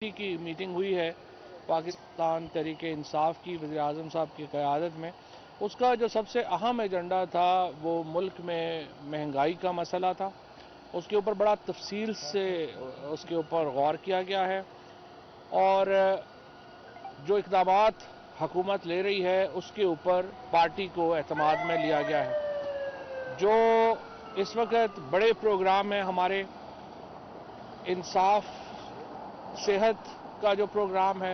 की मीटिंग हुई है पाकिस्तान तहरीक इंसाफ की वज़ीर आज़म साहब की क़यादत में। उसका जो सबसे अहम एजेंडा था वो मुल्क में महंगाई का मसला था। उसके ऊपर बड़ा तफसील से उसके ऊपर गौर किया गया है और जो इक़दामात हुकूमत ले रही है उसके ऊपर पार्टी को एतमाद में लिया गया है। जो इस वक्त बड़े प्रोग्राम हैं हमारे, इंसाफ सेहत का जो प्रोग्राम है,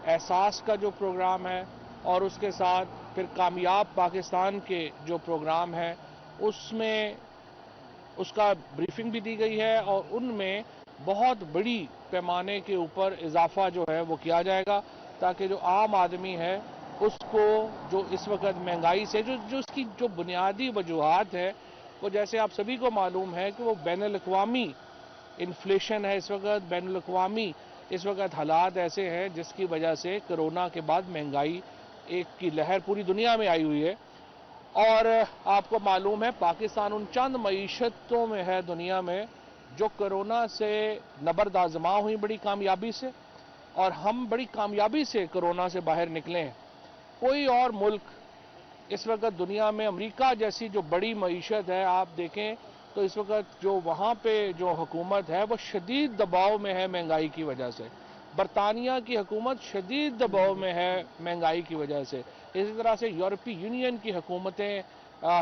एहसास का जो प्रोग्राम है और उसके साथ फिर कामयाब पाकिस्तान के जो प्रोग्राम है उसमें उसका ब्रीफिंग भी दी गई है और उनमें बहुत बड़ी पैमाने के ऊपर इजाफा जो है वो किया जाएगा ताकि जो आम आदमी है उसको जो इस वक्त महंगाई से जो उसकी जो बुनियादी वजूहात है वो जैसे आप सभी को मालूम है कि वो बैनुल-अक़वामी इन्फ्लेशन है। इस वक्त बैनुल-अक़वामी इस वक्त हालात ऐसे हैं जिसकी वजह से कोरोना के बाद महंगाई एक की लहर पूरी दुनिया में आई हुई है और आपको मालूम है पाकिस्तान उन चंद मईशतों में है दुनिया में जो कोरोना से नबर्द-आज़मा हुई बड़ी कामयाबी से और हम बड़ी कामयाबी से कोरोना से बाहर निकले हैं। कोई और मुल्क इस वक्त दुनिया में अमेरिका जैसी जो बड़ी मईशत है आप देखें तो इस वक्त जो वहाँ पे जो हुकूमत है वो शदीद दबाव में है महंगाई की वजह से। बरतानिया की हुकूमत शदीद दबाव में है महंगाई की वजह से। इसी तरह से यूरोपीय यूनियन की हुकूमतें,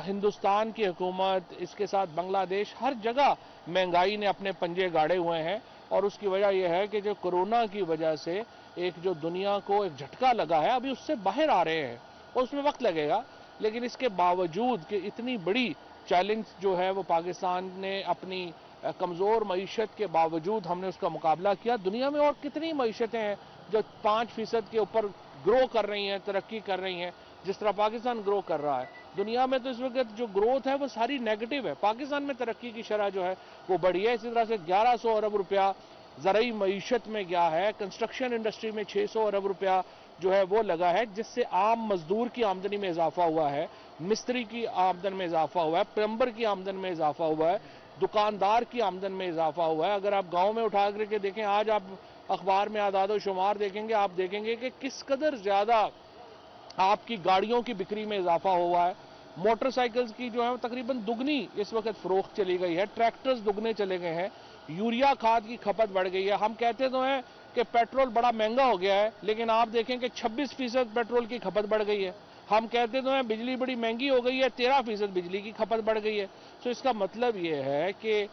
हिंदुस्तान की हुकूमत, इसके साथ बांग्लादेश, हर जगह महंगाई ने अपने पंजे गाड़े हुए हैं और उसकी वजह यह है कि जो कोरोना की वजह से एक जो दुनिया को एक झटका लगा है अभी उससे बाहर आ रहे हैं और उसमें वक्त लगेगा। लेकिन इसके बावजूद कि इतनी बड़ी चैलेंज जो है वो पाकिस्तान ने अपनी कमज़ोर मईशत के बावजूद हमने उसका मुकाबला किया। दुनिया में और कितनी मईशतें हैं जो 5% के ऊपर ग्रो कर रही हैं, तरक्की कर रही हैं, जिस तरह पाकिस्तान ग्रो कर रहा है। दुनिया में तो इस वक्त जो ग्रोथ है वो सारी नेगेटिव है। पाकिस्तान में तरक्की की शरह जो है वो बढ़ी है। इसी तरह से 1100 अरब रुपया ज़रई मईशत में गया है। कंस्ट्रक्शन इंडस्ट्री में 600 अरब रुपया जो है वो लगा है जिससे आम मजदूर की आमदनी में इजाफा हुआ है, मिस्त्री की आमदन में इजाफा हुआ है, प्लम्बर की आमदन में इजाफा हुआ है, दुकानदार की आमदन में इजाफा हुआ है। अगर आप गांव में उठा करके देखें, आज आप अखबार में आदाद शुमार देखेंगे, आप देखेंगे कि किस कदर ज्यादा आपकी गाड़ियों की बिक्री में इजाफा हुआ है। मोटरसाइकिल्स की जो है तकरीबन दुगनी इस वक्त फरोख्त चली गई है, ट्रैक्टर्स दुगने चले गए हैं, यूरिया खाद की खपत बढ़ गई है। हम कहते तो हैं कि पेट्रोल बड़ा महंगा हो गया है, लेकिन आप देखें कि 26% पेट्रोल की खपत बढ़ गई है। हम कहते तो हैं बिजली बड़ी महंगी हो गई है, 13% बिजली की खपत बढ़ गई है। तो इसका मतलब ये है कि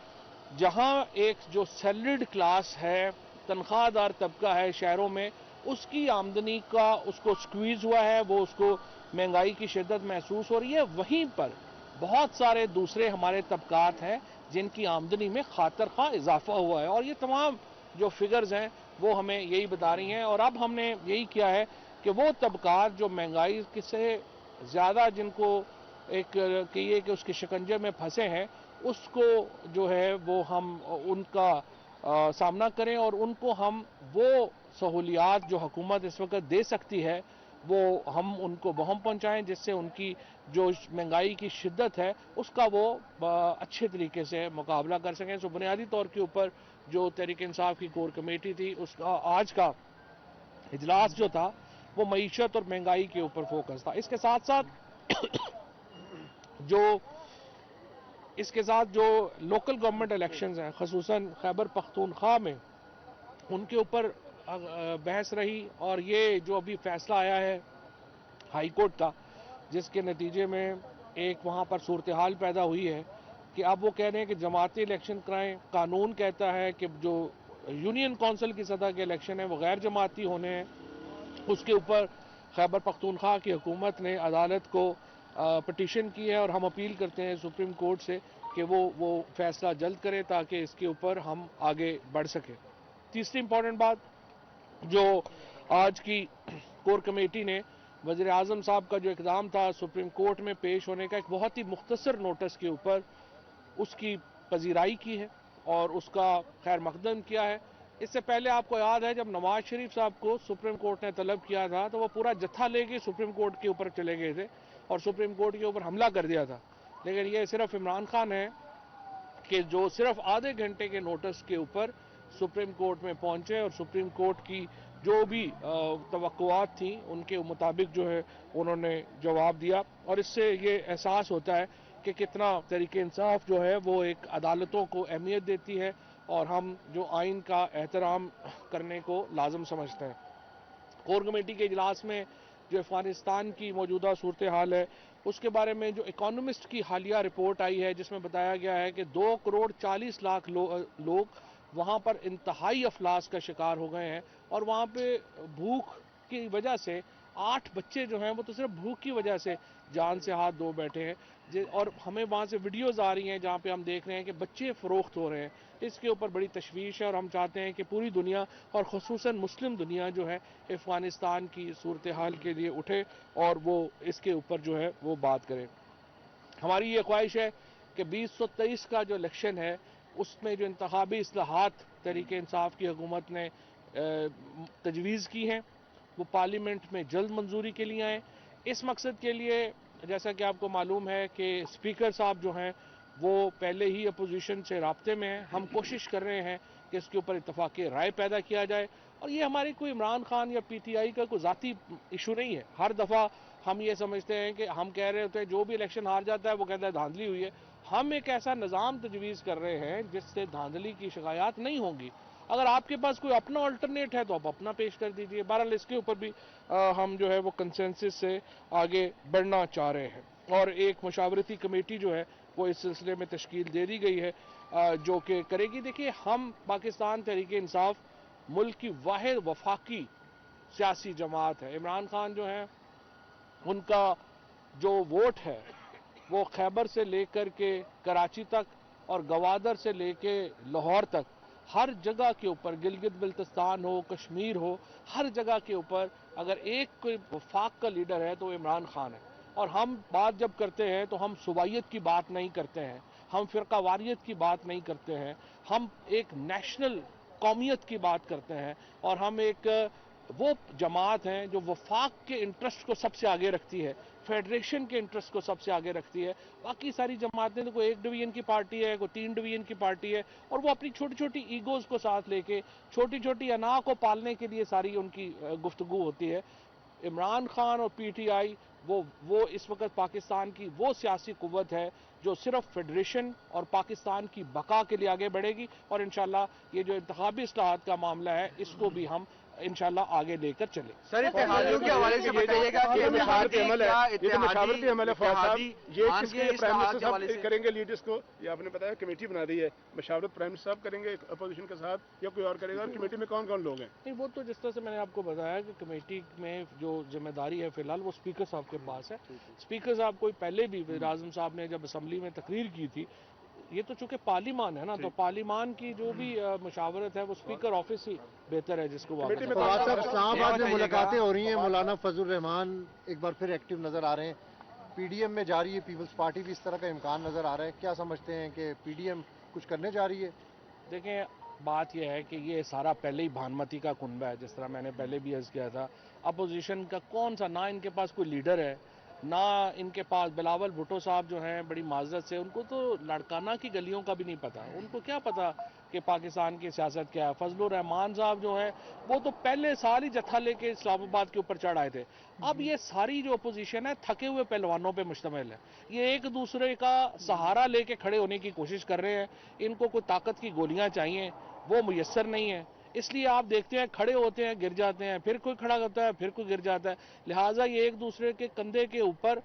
जहां एक जो सैलरीड क्लास है, तनख्वाहदार तबका है शहरों में, उसकी आमदनी का उसको स्क्वीज हुआ है, वो उसको महंगाई की शिद्दत महसूस हो रही है। वहीं पर बहुत सारे दूसरे हमारे तबकात हैं जिनकी आमदनी में खातर खा इजाफा हुआ है और ये तमाम जो फिगर्स हैं वो हमें यही बता रही हैं। और अब हमने यही किया है कि वो तबकात जो महंगाई से ज़्यादा जिनको एक कहिए कि उसके शिकंजे में फंसे हैं उसको जो है वो हम उनका सामना करें और उनको हम वो सहूलियात जो हुकूमत इस वक्त दे सकती है वो हम उनको बहम पहुंचाएं जिससे उनकी जो महंगाई की शिद्दत है उसका वो अच्छे तरीके से मुकाबला कर सकें। सो बुनियादी तौर के ऊपर जो तहरीक इंसाफ की कोर कमेटी थी उसका आज का इजलास जो था वो मईशत और महंगाई के ऊपर फोकस था। इसके साथ जो लोकल गवर्नमेंट इलेक्शंस हैं खसूसन खैबर पख्तूनख्वा में उनके ऊपर बहस रही और ये जो अभी फैसला आया है हाई कोर्ट का जिसके नतीजे में एक वहाँ पर सूरत हाल पैदा हुई है कि अब वो कह रहे हैं कि जमाती इलेक्शन कराएं। कानून कहता है कि जो यूनियन काउंसिल की सतह के इलेक्शन है वो गैर जमाती होने हैं। उसके ऊपर खैबर पख्तूनख्वा की हुकूमत ने अदालत को पटिशन की है और हम अपील करते हैं सुप्रीम कोर्ट से कि वो फैसला जल्द करे ताकि इसके ऊपर हम आगे बढ़ सकें। तीसरी इंपॉर्टेंट बात जो आज की कोर कमेटी ने वज़ीर आज़म साहब का जो इक़दाम था सुप्रीम कोर्ट में पेश होने का एक बहुत ही मुख्तसर नोटिस के ऊपर उसकी पजीराई की है और उसका खैर मकदम किया है। इससे पहले आपको याद है जब नवाज शरीफ साहब को सुप्रीम कोर्ट ने तलब किया था तो वो पूरा जत्था लेके सुप्रीम कोर्ट के ऊपर चले गए थे और सुप्रीम कोर्ट के ऊपर हमला कर दिया था। लेकिन ये सिर्फ इमरान खान है कि जो सिर्फ आधे घंटे के नोटिस के ऊपर सुप्रीम कोर्ट में पहुंचे और सुप्रीम कोर्ट की जो भी तवक्कुआत थी उनके मुताबिक जो है उन्होंने जवाब दिया। और इससे ये एहसास होता है कि कितना तहरीक इंसाफ जो है वो एक अदालतों को अहमियत देती है और हम जो आइन का एहतराम करने को लाजम समझते हैं। कोर कमेटी के इजलास में जो अफगानिस्तान की मौजूदा सूरत हाल है उसके बारे में जो इकोनॉमिस्ट की हालिया रिपोर्ट आई है जिसमें बताया गया है कि 2 करोड़ 40 लाख लोग वहाँ पर इंतहाई अफलास का शिकार हो गए हैं और वहाँ पे भूख की वजह से 8 बच्चे जो हैं वो तो सिर्फ भूख की वजह से जान से हाथ धो बैठे हैं। और हमें वहाँ से वीडियोज़ आ रही हैं जहाँ पे हम देख रहे हैं कि बच्चे फ़रोख्त हो रहे हैं। इसके ऊपर बड़ी तशवीश है और हम चाहते हैं कि पूरी दुनिया और ख़ुसूसन मुस्लिम दुनिया जो है अफ़गानिस्तान की सूरत हाल के लिए उठे और वो इसके ऊपर जो है वो बात करे। हमारी ये ख्वाहिश है कि 2023 का जो इलेक्शन है उसमें जो इंतखाबी इस्लाहात तहरीक इंसाफ की हुकूमत ने तजवीज़ की हैं वो पार्लियामेंट में जल्द मंजूरी के लिए आएँ। इस मकसद के लिए जैसा कि आपको मालूम है कि स्पीकर साहब जो हैं वो पहले ही अपोजिशन से राब्ते में हैं। हम कोशिश कर रहे हैं कि इसके ऊपर इत्तफाक़ी राय पैदा किया जाए और ये हमारी कोई इमरान खान या PTI का कोई ज़ाती इशू नहीं है। हर दफ़ा हम ये समझते हैं कि हम कह रहे होते हैं जो भी इलेक्शन हार जाता है वो कहता है धांधली हुई है। हम एक ऐसा निज़ाम तजवीज़ कर रहे हैं जिससे धांधली की शिकायत नहीं होंगी। अगर आपके पास कोई अपना अल्टरनेट है तो आप अपना पेश कर दीजिए। बहरहाल इसके ऊपर भी हम जो है वो कंसेंसस से आगे बढ़ना चाह रहे हैं और एक मशावरती कमेटी जो है वो इस सिलसिले में तश्कील दे दी गई है जो कि करेगी। देखिए हम पाकिस्तान तहरीक इंसाफ मुल्क की वाहिद वफाकी सियासी जमात है। इमरान खान जो है उनका जो वोट है वो खैबर से लेकर के कराची तक और गवादर से लेके लाहौर तक हर जगह के ऊपर, गिलगित बल्तिस्तान हो, कश्मीर हो, हर जगह के ऊपर अगर एक कोई वफाक का लीडर है तो इमरान खान है। और हम बात जब करते हैं तो हम सुबाइयत की बात नहीं करते हैं, हम फ़िरकावारियत की बात नहीं करते हैं, हम एक नेशनल कौमियत की बात करते हैं और हम एक वो जमात हैं जो वफाक के इंटरेस्ट को सबसे आगे रखती है, फेडरेशन के इंटरेस्ट को सबसे आगे रखती है। बाकी सारी जमातें तो कोई 1 डिवीजन की पार्टी है, कोई 3 डिवीजन की पार्टी है और वो अपनी छोटी छोटी ईगोज़ को साथ लेके छोटी छोटी अना को पालने के लिए सारी उनकी गुफ्तगू होती है। इमरान खान और PTI वो इस वक्त पाकिस्तान की वो सियासी कुव्वत है जो सिर्फ फेडरेशन और पाकिस्तान की बका के लिए आगे बढ़ेगी और इंशाल्लाह ये जो इंतखाबी इस्लाहात का मामला है इसको भी हम इंशाल्लाह आगे लेकर चले। सर इत्तेहादियों के हवाले से बताइएगा कि मशावरती अमल है, ये तो मशावरती अमल है। फवाद साहब ये किसके प्राइम मिनिस्टर साहब करेंगे लीड इसको? ये आपने बताया कमेटी बना दी है, मशावरत प्राइम मिनिस्टर साहब करेंगे अपोजिशन के साथ या कोई और करेगा? और कमेटी में कौन कौन लोग हैं? नहीं वो तो जिस तरह से मैंने आपको बताया कि कमेटी में जो जिम्मेदारी है फिलहाल वो स्पीकर साहब के पास है। स्पीकर साहब को पहले भी वज़ीर आज़म साहब ने जब असम्बली में तकरीर की थी, ये तो चूंकि पार्लिमान है ना तो पार्लिमान की जो भी मशावरत है वो स्पीकर ऑफिस ही बेहतर है जिसको साहब में मुलाकातें हो रही हैं। मौलाना फजल रहमान एक बार फिर एक्टिव नजर आ रहे हैं, PDM में जा रही है, पीपल्स पार्टी भी इस तरह का इम्कान नजर आ रहा है। क्या समझते हैं कि PDM कुछ करने जा रही है? देखें बात यह है कि ये सारा पहले ही भानमती का कुनबा है, जिस तरह मैंने पहले भी अर्ज किया था। अपोजिशन का कौन सा, ना इनके पास कोई लीडर है ना इनके पास बिलावल भुट्टो साहब जो हैं बड़ी माजरत से उनको तो लड़काना की गलियों का भी नहीं पता, उनको क्या पता कि पाकिस्तान की सियासत क्या है। फजलुर रहमान साहब जो हैं वो तो पहले साल ही जत्था लेके इस्लामाबाद के ऊपर चढ़ आए थे। अब ये सारी जो अपोजिशन है थके हुए पहलवानों पे मुश्तमिल है, ये एक दूसरे का सहारा लेके खड़े होने की कोशिश कर रहे हैं। इनको कोई ताकत की गोलियां चाहिए, वो मुयस्सर नहीं है, इसलिए आप देखते हैं खड़े होते हैं गिर जाते हैं, फिर कोई खड़ा होता है फिर कोई गिर जाता है। लिहाजा ये एक दूसरे के कंधे के ऊपर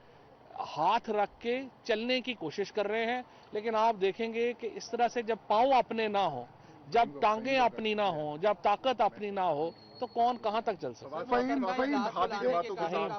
हाथ रख के चलने की कोशिश कर रहे हैं। लेकिन आप देखेंगे कि इस तरह से जब पांव अपने ना हो, जब टांगें अपनी ना हो, जब ताकत अपनी ना हो तो कौन कहां तक चल सकता है?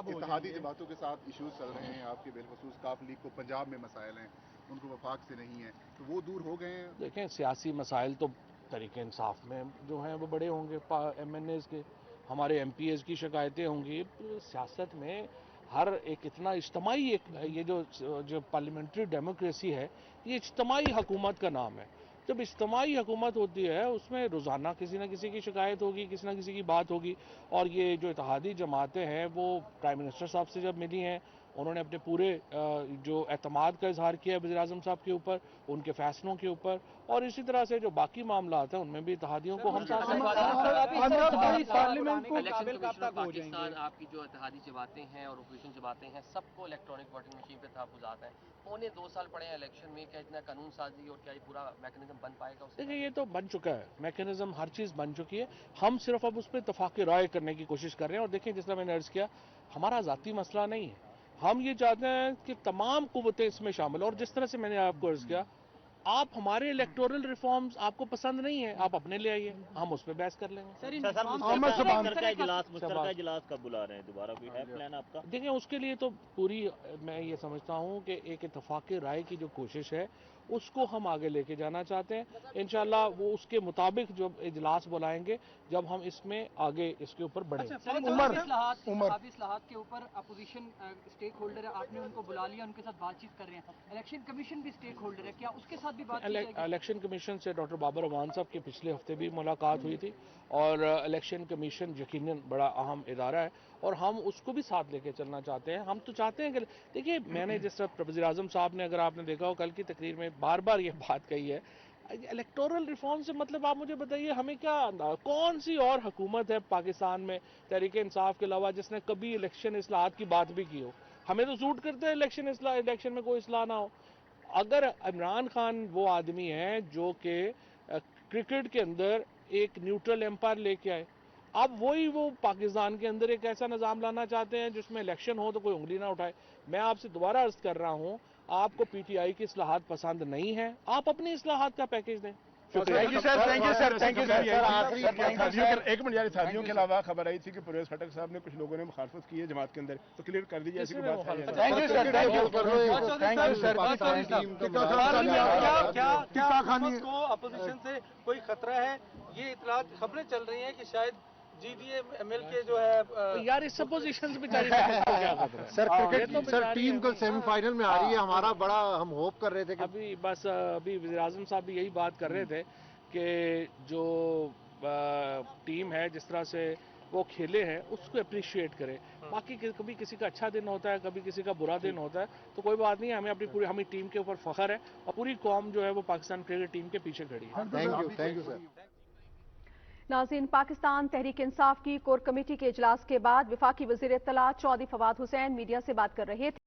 इत्तेहादी जमातों के साथ इश्यूज चल रहे हैं आपके, बिलखसूस काफ लीग को पंजाब में मसाइल हैं, उनको वफाक से नहीं है, तो वो दूर हो गए हैं? देखें सियासी मसाइल तो तरीके इंसाफ में जो हैं वो बड़े होंगे, MNAs के, हमारे MPAs की शिकायतें होंगी। सियासत में हर एक इतना इज्तमाही ये जो पार्लियामेंट्री डेमोक्रेसी है ये इज्तमाही हुकूमत का नाम है। जब इज्तमाही हुकूमत होती है उसमें रोज़ाना किसी न किसी की शिकायत होगी, किसी न किसी की बात होगी। और ये जो इत्तेहादी जमातें हैं वो प्राइम मिनिस्टर साहब से जब मिली हैं उन्होंने अपने पूरे जो एतमाद का इजहार किया है वज़ीर-ए-आज़म साहब के ऊपर, उनके फैसलों के ऊपर, और इसी तरह से जो बाकी मामलात हैं उनमें भी इत्तेहादियों को हम साथ पाकिस्तान आपकी जो इत्तेहादी से बातें हैं और ओपोजिशन से बातें हैं, सबको इलेक्ट्रॉनिक वोटिंग मशीन पे तहफ़्फ़ुज़ात हैं। पौने 2 साल पड़े हैं इलेक्शन में, क्या इतना कानून साजी और क्या ये पूरा मैकेनिज्म बन पाएगा? देखिए ये तो बन चुका है, मैकेनिज्म हर चीज़ बन चुकी है, हम सिर्फ अब उस पर इत्तफ़ाक़ राय करने की कोशिश कर रहे हैं। और देखिए जिस तरह मैंने अर्ज़ किया, हमारा ज़ाती मसला नहीं है, हम ये चाहते हैं कि तमाम कुव्वतें इसमें शामिल। और जिस तरह से मैंने आपको अर्ज़ किया, आप हमारे इलेक्टोरल रिफॉर्म्स आपको पसंद नहीं है, आप अपने ले आइए, हम उस पर बहस कर लेंगे। मुश्तरका इजलास कब बुला रहे हैं दोबारा, कोई है प्लान आपका? देखिए उसके लिए तो पूरी मैं ये समझता हूँ कि एक इत्तफ़ाक़ी राय की जो कोशिश है उसको हम आगे लेके जाना चाहते हैं। इंशाल्लाह वो उसके मुताबिक जो इजलास बुलाएंगे जब हम इसमें आगे इसके ऊपर बढ़ेंगे। इस्लाहात के ऊपर अपोजिशन स्टेक होल्डर है, आपने उनको बुला लिया, उनके साथ बातचीत कर रहे हैं। इलेक्शन कमीशन भी स्टेक होल्डर है, क्या उसके साथ भी बात की जाएगी? इलेक्शन कमीशन से डॉक्टर बाबर अवान साहब की पिछले हफ्ते भी मुलाकात हुई थी, और इलेक्शन कमीशन यकीनन बड़ा अहम इदारा है और हम उसको भी साथ लेके चलना चाहते हैं। हम तो चाहते हैं कि देखिए, मैंने जिस तरह वज़ीर-ए-आज़म साहब ने, अगर आपने देखा हो कल की तकरीर में, बार बार ये बात कही है, इलेक्टोरल रिफॉर्म से मतलब आप मुझे बताइए हमें क्या, कौन सी और हुकूमत है पाकिस्तान में तहरीक इंसाफ के अलावा जिसने कभी इलेक्शन इस्लाहात की बात भी की हो? हमें तो सूट करते हैं इलेक्शन में कोई इस्लाह ना हो। अगर इमरान खान वो आदमी है जो कि क्रिकेट के अंदर एक न्यूट्रल एम्पायर लेके आए, अब वही वो पाकिस्तान के अंदर एक ऐसा निज़ाम लाना चाहते हैं जिसमें इलेक्शन हो तो कोई उंगली ना उठाए। मैं आपसे दोबारा अर्ज कर रहा हूँ, आपको पीटीआई की इस्लाहात पसंद नहीं है, आप अपनी इस्लाहात का पैकेज दें। Thank you sir, thank you sir. एक मिनट यार, शादियों के अलावा खबर आई थी कि परवेज खटक साहब ने कुछ लोगों ने मुखालफत की है जमात के अंदर, तो क्लियर कर दीजिए, ऐसी कोई बात है? Thank you sir, thank you sir. क्या खानी को अपोजिशन से कोई खतरा है? ये इतला खबरें चल रही हैं कि शायद GDA-ML के जो है यार इस सपोजिशन से बेचारी क्या खतरा है? सर क्रिकेट सर टीम कल सेमीफाइनल में आ रही है, हमारा बड़ा हम होप कर रहे थे कि अभी वज़ीर-ए-आज़म साहब भी यही बात कर रहे थे कि जो टीम है जिस तरह से वो खेले हैं उसको अप्रिशिएट करें। बाकी कभी किसी का अच्छा दिन होता है, कभी किसी का बुरा दिन होता है, तो कोई बात नहीं है, हमें अपनी पूरी हमें टीम के ऊपर फख्र है और पूरी कौम जो है वो पाकिस्तान क्रिकेट टीम के पीछे खड़ी है। Thank you sir. नाज़रीन, पाकिस्तान तहरीक इंसाफ की कोर कमेटी के इजलास के बाद वफाकी वज़ीर इत्तलात चौधरी फवाद हुसैन मीडिया से बात कर रहे थे।